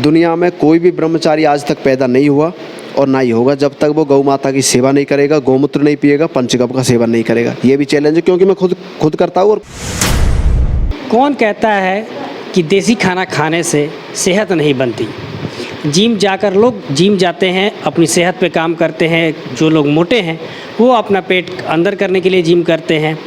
दुनिया में कोई भी ब्रह्मचारी आज तक पैदा नहीं हुआ और ना ही होगा जब तक वो गौ माता की सेवा नहीं करेगा, गौमूत्र नहीं पिएगा, पंचगव्य का सेवन नहीं करेगा। ये भी चैलेंज है क्योंकि मैं खुद करता हूँ। और कौन कहता है कि देसी खाना खाने से सेहत नहीं बनती। जिम जाकर लोग जिम जाते हैं, अपनी सेहत पे काम करते हैं। जो लोग मोटे हैं वो अपना पेट अंदर करने के लिए जिम करते हैं,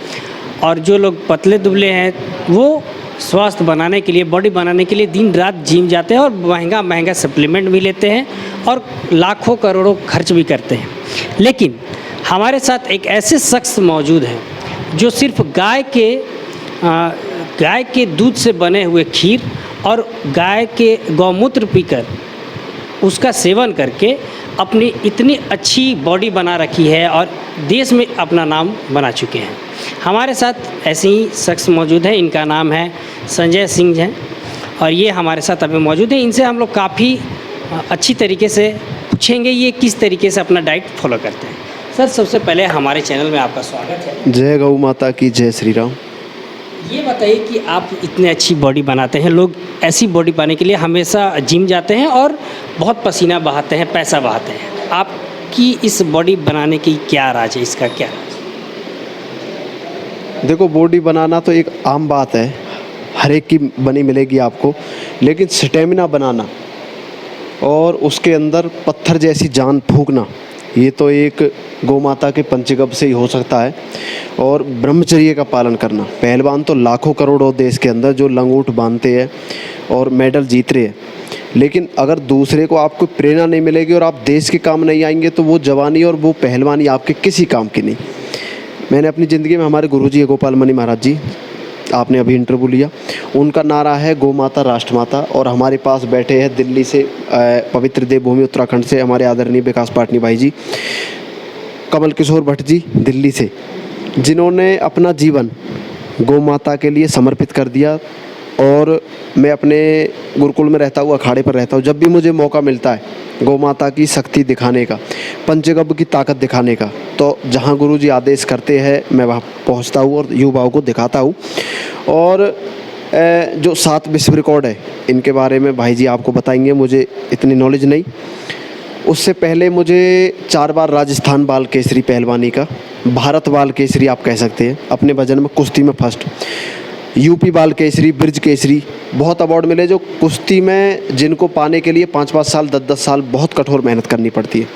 और जो लोग पतले दुबले हैं वो स्वास्थ्य बनाने के लिए, बॉडी बनाने के लिए दिन रात जिम जाते हैं और महंगा महंगा सप्लीमेंट भी लेते हैं और लाखों करोड़ों खर्च भी करते हैं। लेकिन हमारे साथ एक ऐसे शख्स मौजूद हैं जो सिर्फ गाय के दूध से बने हुए खीर और गाय के गौमूत्र पीकर उसका सेवन करके अपनी इतनी अच्छी बॉडी बना रखी है और देश में अपना नाम बना चुके हैं। हमारे साथ ऐसे ही शख्स मौजूद हैं। इनका नाम है संजय सिंह हैं और ये हमारे साथ अभी मौजूद हैं। इनसे हम लोग काफ़ी अच्छी तरीके से पूछेंगे ये किस तरीके से अपना डाइट फॉलो करते हैं। सर, सबसे पहले हमारे चैनल में आपका स्वागत है। जय गौ माता की, जय श्री राम। ये बताइए कि आप इतने अच्छी बॉडी बनाते हैं, लोग ऐसी बॉडी पाने के लिए हमेशा जिम जाते हैं और बहुत पसीना बहाते हैं, पैसा बहाते हैं। आपकी इस बॉडी बनाने की क्या राज है, इसका क्या राज? देखो, बॉडी बनाना तो एक आम बात है, हर एक की बनी मिलेगी आपको, लेकिन स्टेमिना बनाना और उसके अंदर पत्थर जैसी जान फूंकना, ये तो एक गौ माता के पंचगव्य से ही हो सकता है। और ब्रह्मचर्य का पालन करना। पहलवान तो लाखों करोड़ों देश के अंदर जो लंगोट बांधते हैं और मेडल जीत रहे हैं, लेकिन अगर दूसरे को आपको प्रेरणा नहीं मिलेगी और आप देश के काम नहीं आएंगे तो वो जवानी और वो पहलवानी आपके किसी काम की नहीं। मैंने अपनी ज़िंदगी में, हमारे गुरुजी है गोपाल मणि महाराज जी, आपने अभी इंटरव्यू लिया, उनका नारा है गौ माता राष्ट्रमाता। और हमारे पास बैठे हैं दिल्ली से, पवित्र देवभूमि उत्तराखंड से हमारे आदरणीय विकास पाटनी भाई जी, कमल किशोर भट्ट जी दिल्ली से, जिन्होंने अपना जीवन गौ माता के लिए समर्पित कर दिया। और मैं अपने गुरुकुल में रहता हूँ, अखाड़े पर रहता हूँ, जब भी मुझे मौका मिलता है गौ माता की शक्ति दिखाने का, पंचगव्य की ताकत दिखाने का, तो जहाँ गुरुजी आदेश करते हैं मैं वहाँ पहुँचता हूँ और युवाओं को दिखाता हूँ। और जो 7 विश्व रिकॉर्ड है इनके बारे में भाई जी आपको बताएंगे, मुझे इतनी नॉलेज नहीं। उससे पहले मुझे 4 बार राजस्थान बाल केसरी पहलवानी का, भारत बाल केसरी आप कह सकते हैं, अपने वजन में कुश्ती में फर्स्ट, यूपी बाल केसरी, ब्रिज केसरी, बहुत अवार्ड मिले जो कुश्ती में, जिनको पाने के लिए 5-5 साल 10-10 साल बहुत कठोर मेहनत करनी पड़ती है।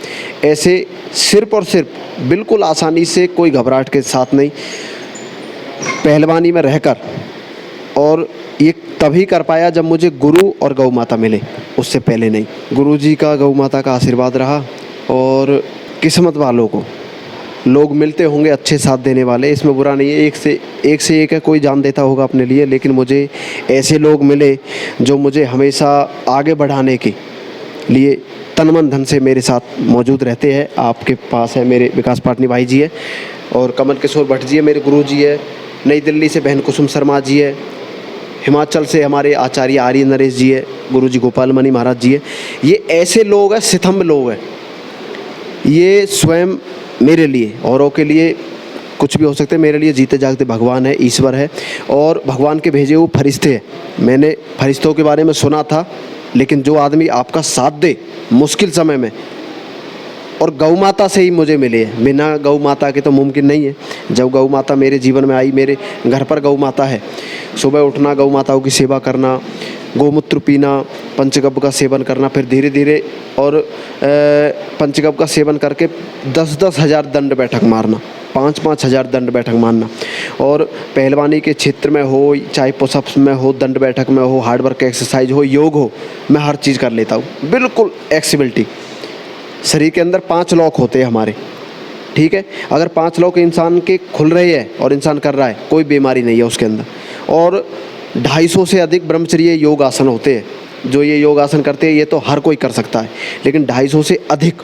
ऐसे सिर्फ और सिर्फ बिल्कुल आसानी से, कोई घबराहट के साथ नहीं, पहलवानी में रहकर, और ये तभी कर पाया जब मुझे गुरु और गौ माता मिले, उससे पहले नहीं। गुरुजी का, गौ माता का आशीर्वाद रहा। और किस्मत वालों को लोग मिलते होंगे अच्छे साथ देने वाले, इसमें बुरा नहीं है, एक से एक है, कोई जान देता होगा अपने लिए, लेकिन मुझे ऐसे लोग मिले जो मुझे हमेशा आगे बढ़ाने के लिए तन मन धन से मेरे साथ मौजूद रहते हैं। आपके पास है मेरे विकास पाटनी भाई जी है, और कमल किशोर भट्ट जी है मेरे गुरु जी है, नई दिल्ली से बहन कुसुम शर्मा जी है, हिमाचल से हमारे आचार्य आर्य नरेश जी है, गुरुजी गोपाल मणि महाराज जी है। ये ऐसे लोग हैं, सितंब लोग हैं, ये स्वयं मेरे लिए, औरों के लिए कुछ भी हो सकते हैं, मेरे लिए जीते जागते भगवान है, ईश्वर है, और भगवान के भेजे हुए फरिश्ते हैं। मैंने फरिश्तों के बारे में सुना था, लेकिन जो आदमी आपका साथ दे मुश्किल समय में, और गौ माता से ही मुझे मिले हैं, बिना गौ माता के तो मुमकिन नहीं है। जब गौ माता मेरे जीवन में आई, मेरे घर पर गौ माता है, सुबह उठना, गौ माताओं की सेवा करना, गोमूत्र पीना, पंचगव्य का सेवन करना, फिर धीरे धीरे और पंचगव्य का सेवन करके 10-10 हज़ार दंड बैठक मारना, 5-5 हज़ार दंड बैठक मारना। और पहलवानी के क्षेत्र में हो, चाहे पुशअप्स में हो, दंड बैठक में हो, हार्ड वर्क एक्सरसाइज हो, योग हो, मैं हर चीज़ कर लेता हूँ, बिल्कुल एक्सिबिलिटी। शरीर के अंदर 5 लॉक होते हैं हमारे, ठीक है। अगर 5 लॉक इंसान के खुल रहे हैं और इंसान कर रहा है, कोई बीमारी नहीं है उसके अंदर। और 250 से अधिक ब्रह्मचर्य योग आसन होते हैं। जो ये योग आसन करते हैं ये तो हर कोई कर सकता है, लेकिन 250 से अधिक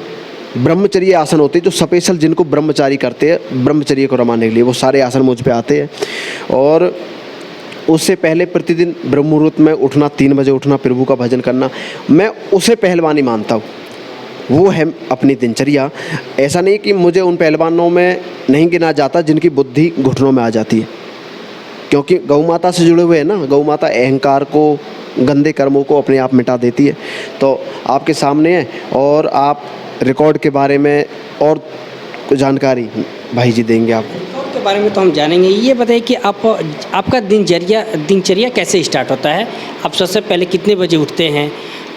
ब्रह्मचर्य आसन होते हैं जो स्पेशल, जिनको ब्रह्मचारी करते हैं ब्रह्मचर्य को रमाने के लिए, वो सारे आसन मुझ पे आते हैं। और उससे पहले प्रतिदिन ब्रह्म मुहूर्त में उठना, 3 बजे उठना, प्रभु का भजन करना, मैं उसे पहलवानी मानता हूँ। वो है अपनी दिनचर्या। ऐसा नहीं कि मुझे उन पहलवानों में नहीं गिना जाता जिनकी बुद्धि घुटनों में आ जाती है, क्योंकि गौ माता से जुड़े हुए हैं ना। गौ माता अहंकार को गंदे कर्मों को अपने आप मिटा देती है। तो आपके सामने है और आप रिकॉर्ड के बारे में और कुछ जानकारी भाई जी देंगे आपको। रिकॉर्ड के बारे में तो हम जानेंगे। ये बताइए कि आपका दिनचर्या कैसे स्टार्ट होता है? आप सबसे पहले कितने बजे उठते हैं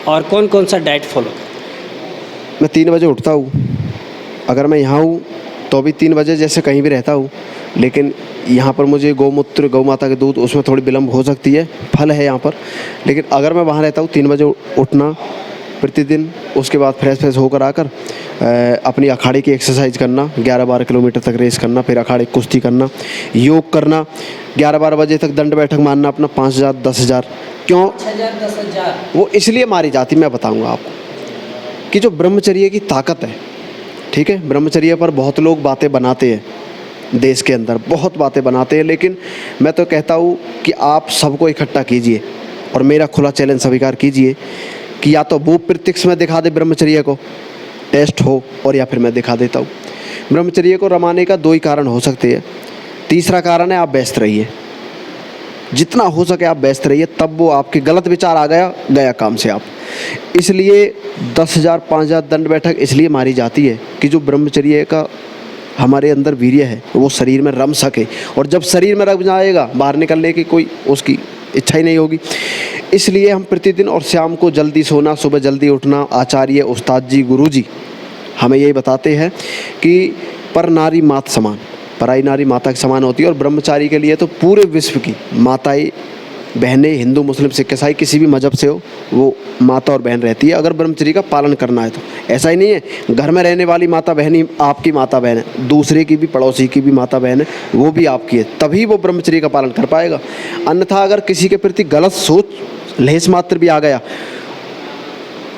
और कौन कौन सा डाइट फॉलो करते हैं? मैं 3 बजे उठता हूँ। अगर मैं यहाँ हूँ तो भी 3 बजे जैसे कहीं भी रहता हूँ, लेकिन यहाँ पर मुझे गौमूत्र, गौ माता के दूध, उसमें थोड़ी विलम्ब हो सकती है, फल है यहाँ पर। लेकिन अगर मैं वहाँ रहता हूँ 3 बजे उठना प्रतिदिन, उसके बाद फ्रेश होकर आकर अपनी अखाड़े की एक्सरसाइज करना, 11-12 किलोमीटर तक रेस करना, फिर अखाड़े कुश्ती करना, योग करना, 11-12 बजे तक दंड बैठक मारना अपना 5,000 10,000। क्यों 5,000 10,000? वो इसलिए मारी जाती, मैं बताऊंगा आपको, कि जो ब्रह्मचर्य की ताकत है, ठीक है, ब्रह्मचर्य पर बहुत लोग बातें बनाते हैं, देश के अंदर बहुत बातें बनाते हैं, लेकिन मैं तो कहता हूँ कि आप सबको इकट्ठा कीजिए और मेरा खुला चैलेंज स्वीकार कीजिए कि या तो वो प्रत्यक्ष में दिखा दे ब्रह्मचर्य को, टेस्ट हो, और या फिर मैं दिखा देता हूँ। ब्रह्मचर्य को रमाने का 2 ही कारण हो सकते हैं। तीसरा कारण है आप व्यस्त रहिए, जितना हो सके आप व्यस्त रहिए, तब वो आपके गलत विचार आ गया काम से आप। इसलिए 10,000 5,000 दंड बैठक इसलिए मारी जाती है कि जो ब्रह्मचर्य का हमारे अंदर वीर्य है वो शरीर में रम सके, और जब शरीर में रम जाएगा बाहर निकलने की कोई उसकी इच्छा ही नहीं होगी। इसलिए हम प्रतिदिन और शाम को जल्दी सोना, सुबह जल्दी उठना, आचार्य, उस्ताद जी, गुरु जी हमें यही बताते हैं कि पर नारी मात समान, पराई नारी माता के समान होती है। और ब्रह्मचारी के लिए तो पूरे विश्व की माताएं बहनें, हिंदू मुस्लिम सिख ईसाई किसी भी मजहब से हो, वो माता और बहन रहती है अगर ब्रह्मचर्य का पालन करना है तो। ऐसा ही नहीं है घर में रहने वाली माता बहन ही आपकी माता बहन है, दूसरे की भी, पड़ोसी की भी माता बहन है, वो भी आपकी है, तभी वो ब्रह्मचर्य का पालन कर पाएगा। अन्यथा अगर किसी के प्रति गलत सोच लेस मात्र भी आ गया,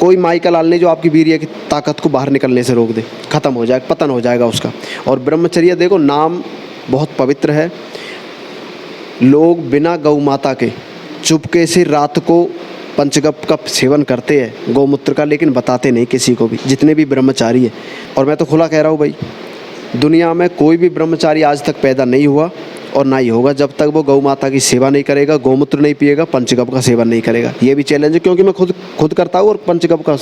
कोई माई का लाल नहीं जो आपकी वीर्य की ताकत को बाहर निकलने से रोक दे, खत्म हो जाएगा, पतन हो जाएगा उसका। और ब्रह्मचर्य देखो, नाम बहुत पवित्र है। लोग बिना गौ माता के चुपके से रात को पंचगप का सेवन करते हैं गौमूत्र का, लेकिन बताते नहीं किसी को भी, जितने भी ब्रह्मचारी है। और मैं तो खुला कह रहा हूँ भाई, दुनिया में कोई भी ब्रह्मचारी आज तक पैदा नहीं हुआ और ना ही होगा जब तक वो गौ माता की सेवा नहीं करेगा, गौमूत्र नहीं पिएगा, पंचगप का सेवन नहीं करेगा। ये भी चैलेंज है, क्योंकि मैं खुद करता हूँ और पंचगप का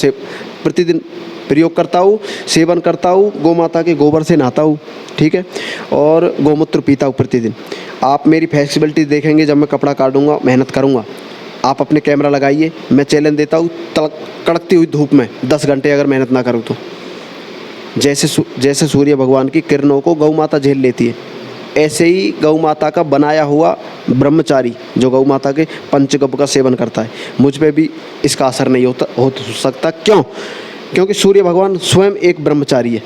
प्रतिदिन प्रयोग करता हूँ, सेवन करता हूँ, गौ माता के गोबर से नहाता हूँ, ठीक है, और गौमूत्र पीता हूँ प्रतिदिन। आप मेरी फ्लेक्सिबिलिटी देखेंगे जब मैं कपड़ा काटूंगा, मेहनत करूँगा। आप अपने कैमरा लगाइए, मैं चैलेंज देता हूँ, कड़कती हुई धूप में 10 घंटे अगर मेहनत ना करूँ तो, जैसे सूर्य भगवान की किरणों को गौ माता झेल लेती है, ऐसे ही गौ माता का बनाया हुआ ब्रह्मचारी जो गौ माता के पंचगप का सेवन करता है, मुझ पे भी इसका असर नहीं हो सकता। क्यों? क्योंकि सूर्य भगवान स्वयं एक ब्रह्मचारी है,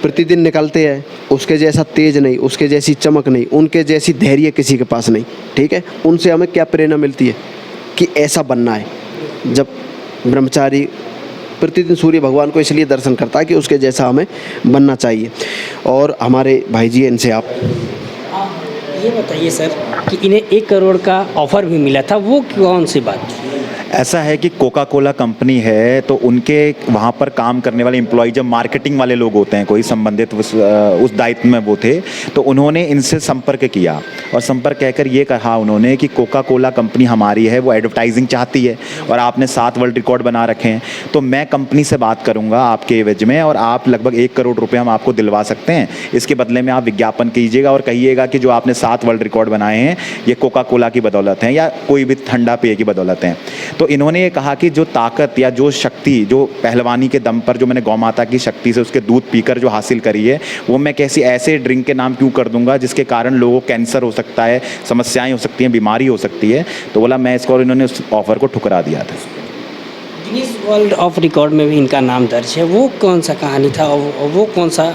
प्रतिदिन निकलते हैं, उसके जैसा तेज नहीं, उसके जैसी चमक नहीं, उनके जैसी धैर्य किसी के पास नहीं, ठीक है। उनसे हमें क्या प्रेरणा मिलती है कि ऐसा बनना है। जब ब्रह्मचारी प्रतिदिन सूर्य भगवान को इसलिए दर्शन करता है कि उसके जैसा हमें बनना चाहिए। और हमारे भाई जी, इनसे आप ये बताइए सर कि इन्हें 1 करोड़ का ऑफ़र भी मिला था, वो कौन सी बात? ऐसा है कि कोका कोला कंपनी है, तो उनके वहाँ पर काम करने वाले एम्प्लॉय, जब मार्केटिंग वाले लोग होते हैं कोई संबंधित उस दायित्व में वो थे, तो उन्होंने इनसे संपर्क किया और संपर्क कहकर ये कहा उन्होंने कि कोका कोला कंपनी हमारी है, वो एडवर्टाइजिंग चाहती है और आपने 7 वर्ल्ड रिकॉर्ड बना रखे हैं, तो मैं कंपनी से बात करूँगा आपके एवज में और आप लगभग 1 करोड़ रुपये हम आपको दिलवा सकते हैं। इसके बदले में आप विज्ञापन कीजिएगा और कहिएगा कि जो आपने 7 वर्ल्ड रिकॉर्ड बनाए हैं ये कोका कोला की बदौलत हैं या कोई भी ठंडा पेय की बदौलत हैं। तो इन्होंने ये कहा कि जो ताकत या जो शक्ति जो पहलवानी के दम पर जो मैंने गौ माता की शक्ति से उसके दूध पीकर जो हासिल करी है, वो मैं कैसी ऐसे ड्रिंक के नाम क्यों कर दूंगा जिसके कारण लोगों को कैंसर हो सकता है, समस्याएं हो सकती हैं, बीमारी हो सकती है। तो बोला मैं इसको, और इन्होंने उस ऑफर को ठुकरा दिया था। गिनीज वर्ल्ड ऑफ रिकॉर्ड में भी इनका नाम दर्ज है, वो कौन सा कहानी था और वो कौन सा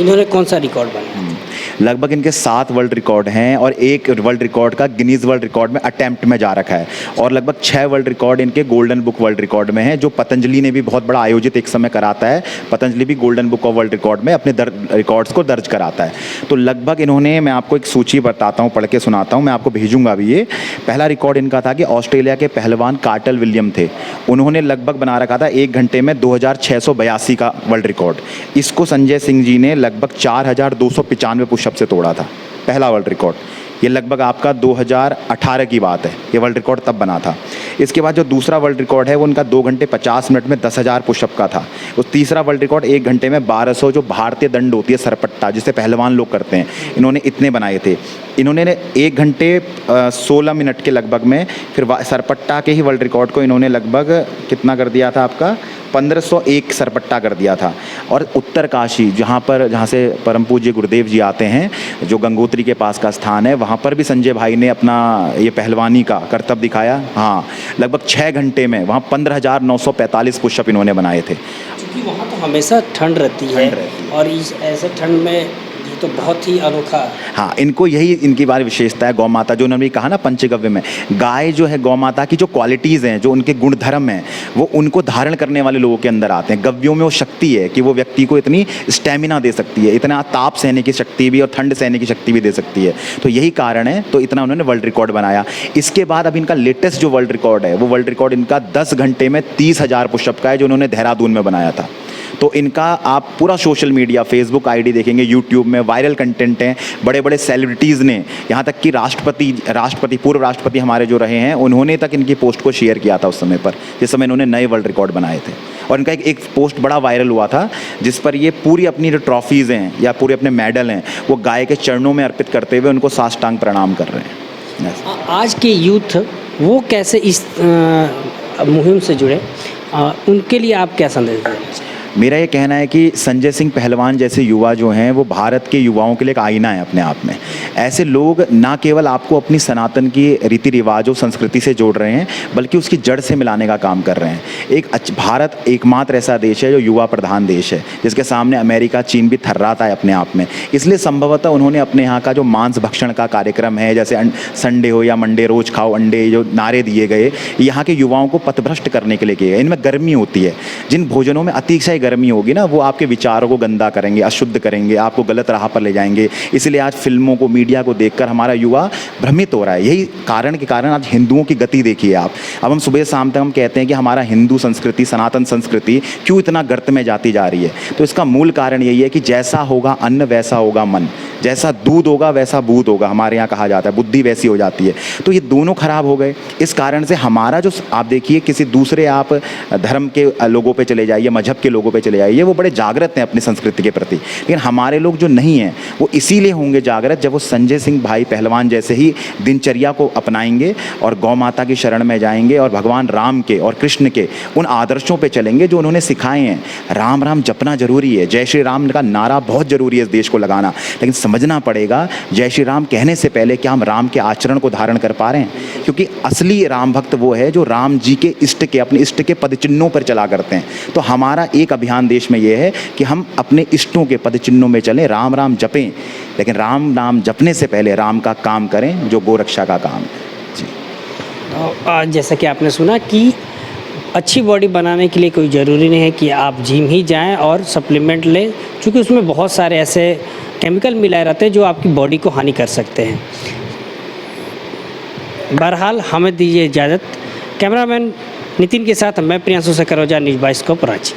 इन्होंने कौन सा रिकॉर्ड बनाया? लगभग इनके 7 वर्ल्ड रिकॉर्ड हैं और 1 वर्ल्ड रिकॉर्ड का गिनीज वर्ल्ड रिकॉर्ड में अटेम्प्ट में जा रखा है और लगभग 6 वर्ल्ड रिकॉर्ड इनके गोल्डन बुक वर्ल्ड रिकॉर्ड में है, जो पतंजलि ने भी बहुत बड़ा आयोजित एक समय कराता है। पतंजलि भी golden book of world record में अपने रिकॉर्ड्स को दर्ज कराता है। तो लगभग इन्होंने, मैं आपको एक सूची बताता हूँ, पढ़ के सुनाता हूँ, मैं आपको भेजूंगा भी। ये पहला रिकॉर्ड इनका था कि ऑस्ट्रेलिया के पहलवान कार्टर विलियम थे, उन्होंने लगभग बना रखा था 1 घंटे में 2682 का वर्ल्ड रिकॉर्ड। इसको संजय सिंह जी ने लगभग 4295 पुशअप से तोड़ा था, पहला वर्ल्ड रिकॉर्ड। ये लगभग आपका 2018 की बात है, ये वर्ल्ड रिकॉर्ड तब बना था। इसके बाद जो दूसरा वर्ल्ड रिकॉर्ड है वो उनका 2 घंटे 50 मिनट में 10,000 पुशअप का था। उस तीसरा वर्ल्ड रिकॉर्ड 1 घंटे में 1200 जो भारतीय दंड होती है सरपट्टा, जिसे पहलवान लोग करते हैं, इन्होंने इतने बनाए थे। इन्होंने 1 घंटे 16 मिनट के लगभग में फिर सरपट्टा के ही वर्ल्ड रिकॉर्ड को इन्होंने लगभग कितना कर दिया था आपका 1501 सरपट्टा कर दिया था। और उत्तरकाशी जहाँ से परम पूज्य गुरुदेव जी आते हैं, जो गंगोत्री के पास का स्थान है, वहाँ पर भी संजय भाई ने अपना ये पहलवानी का करतब दिखाया। हाँ, लगभग 6 घंटे में वहाँ 15,945 पुशअप इन्होंने बनाए थे। क्योंकि वहाँ तो हमेशा ठंड रहती है और इस ऐसे ठंड में ये तो बहुत ही अनोखा। हाँ, इनको यही इनकी बार विशेषता है। गौ माता जो उन्होंने कहा ना पंचगव्य में, गाय जो है गौ माता की जो क्वालिटीज़ हैं, जो उनके गुणधर्म हैं, वो उनको धारण करने वाले लोगों के अंदर आते हैं। गव्यों में वो शक्ति है कि वो व्यक्ति को इतनी स्टेमिना दे सकती है, इतना ताप सहने की शक्ति भी और ठंड सहने की शक्ति भी दे सकती है। तो यही कारण है, तो इतना उन्होंने वर्ल्ड रिकॉर्ड बनाया। इसके बाद अब इनका लेटेस्ट जो वर्ल्ड रिकॉर्ड है, वो वर्ल्ड रिकॉर्ड इनका 10 घंटे में 30,000 पुशअप का है, जो उन्होंने देहरादून में बनाया था। तो इनका आप पूरा सोशल मीडिया, फेसबुक आईडी देखेंगे, यूट्यूब में वायरल कंटेंट हैं। बड़े बड़े सेलिब्रिटीज़ ने, यहाँ तक कि पूर्व राष्ट्रपति हमारे जो रहे हैं, उन्होंने तक इनकी पोस्ट को शेयर किया था उस समय पर, जिस समय इन्होंने नए वर्ल्ड रिकॉर्ड बनाए थे। और इनका एक पोस्ट बड़ा वायरल हुआ था, जिस पर ये पूरी अपनी जो ट्रॉफीज़ हैं या पूरे अपने मेडल हैं, वो गाय के चरणों में अर्पित करते हुए उनको साष्टांग प्रणाम कर रहे हैं। आज के यूथ वो कैसे इस मुहिम से जुड़े, उनके लिए आप क्या संदेश दें? मेरा ये कहना है कि संजय सिंह पहलवान जैसे युवा जो हैं, वो भारत के युवाओं के लिए एक आईना है अपने आप में। ऐसे लोग ना केवल आपको अपनी सनातन की रीति रिवाजों, संस्कृति से जोड़ रहे हैं, बल्कि उसकी जड़ से मिलाने का काम कर रहे हैं। भारत एकमात्र ऐसा देश है जो युवा प्रधान देश है, जिसके सामने अमेरिका, चीन भी थर्राता है अपने आप में। इसलिए संभवतः उन्होंने अपने यहाँ का जो मांस भक्षण का कार्यक्रम है, जैसे संडे हो या मंडे रोज खाओ अंडे, जो नारे दिए गए, यहाँ के युवाओं को पथभ्रष्ट करने के लिए किए गए। इनमें गर्मी होती है, जिन भोजनों में अतिशय गर्मी होगी ना, वो आपके विचारों को गंदा करेंगे, अशुद्ध करेंगे, आपको गलत राह पर ले जाएंगे। इसलिए आज फिल्मों को, मीडिया को देखकर हमारा युवा भ्रमित हो रहा है। यही कारण के कारण आज हिंदुओं की गति देखिए आप। अब हम सुबह शाम तक हम कहते हैं कि हमारा हिंदू संस्कृति, सनातन संस्कृति क्यों इतना गर्त में जाती जा रही है। तो इसका मूल कारण यही है कि जैसा होगा अन्न वैसा होगा मन, जैसा दूध होगा वैसा बूध होगा, हमारे यहाँ कहा जाता है, बुद्धि वैसी हो जाती है। तो ये दोनों खराब हो गए। इस कारण से हमारा जो, आप देखिए किसी दूसरे आप धर्म के लोगों पे चले जाइए, मजहब के लोगों पे चले जाइए, वो बड़े जागृत हैं अपनी संस्कृति के प्रति। लेकिन हमारे लोग जो नहीं हैं, वो इसीलिए होंगे जागृत जब वो संजय सिंह भाई पहलवान जैसे ही दिनचर्या को अपनाएंगे और गौ माता की शरण में जाएंगे और भगवान राम के और कृष्ण के उन आदर्शों पे चलेंगे जो उन्होंने सिखाए हैं। राम राम जपना जरूरी है, जय श्री राम का नारा बहुत जरूरी है इस देश को लगाना, लेकिन समझना पड़ेगा जय श्री राम कहने से पहले क्या हम राम के आचरण को धारण कर पा रहे हैं। क्योंकि असली राम भक्त वो है जो राम जी के इष्ट के, अपने इष्ट के पद चिन्हों पर चला करते हैं। तो हमारा एक अभियान देश में ये है कि हम अपने इष्टों के पद चिन्हों में चलें, राम राम जपें, लेकिन राम नाम जपने से पहले राम का काम करें, जो गोरक्षा का काम है। जी, तो जैसा कि आपने सुना कि अच्छी बॉडी बनाने के लिए कोई ज़रूरी नहीं है कि आप जिम ही जाएं और सप्लीमेंट लें, क्योंकि उसमें बहुत सारे ऐसे केमिकल मिलाए रहते हैं जो आपकी बॉडी को हानि कर सकते हैं। बहरहाल हमें दीजिए इजाज़त। कैमरामैन नितिन के साथ मैं प्रियांशु सकरोजा, न्यूज़ 22 को रांची।